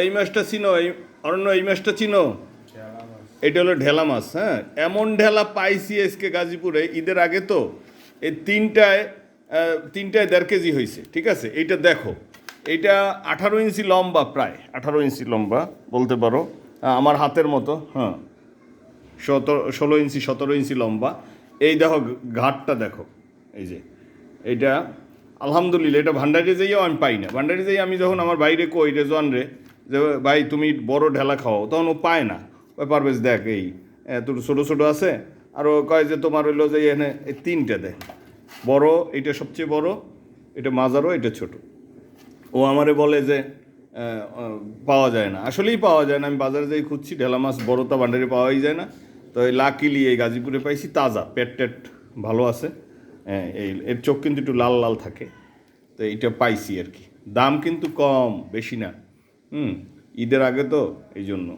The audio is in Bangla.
এই মাছটা চিনো, এই অরণ্য এই মাছটা চিনো? এটা হলো ঢেলা মাছ। হ্যাঁ, এমন ঢেলা পাইছি আজকে গাজীপুরে ঈদের আগে। তো এই তিনটায় 1.5 কেজি হয়েছে। ঠিক আছে, এইটা দেখো, এইটা 18 ইঞ্চি লম্বা, প্রায় 18 ইঞ্চি লম্বা বলতে পারো, আমার হাতের মতো। হ্যাঁ, 16 ইঞ্চি 17 ইঞ্চি লম্বা। এই দেখো ঘাটটা দেখো, এই যে এইটা আলহামদুলিল্লাহ, এটা ভান্ডারি যাইও আমি পাই না। ভান্ডারি যাই আমি যখন আমার বাইরে কই রেজওয়ান রে যে ভাই তুমি বড় ঢেলা খাও, তখন ও পায় না। ওই পারভেজ দেখ এই তোর ছোটো ছোটো আছে, আর ও কয় যে তোমার হইলো যে এখানে এই 3টে দেয় বড়, এইটা সবচেয়ে বড়, এটা মাঝারও, এটা ছোট। ও আমারে বলে যে পাওয়া যায় না, আসলেই পাওয়া যায় না। আমি বাজারে যাই খুঁজছি, ঢেলা মাছ বড়টা ভান্ডারে পাওয়াই যায় না। তো এই লাকিলি এই গাজীপুরে পাইছি, তাজা, পেট টেট ভালো আছে। এর চোখ কিন্তু একটু লাল লাল থাকে। তো এইটা পাইছি আর কি। দাম কিন্তু কম, বেশি না। ঈদের আগে তো, এই জন্য।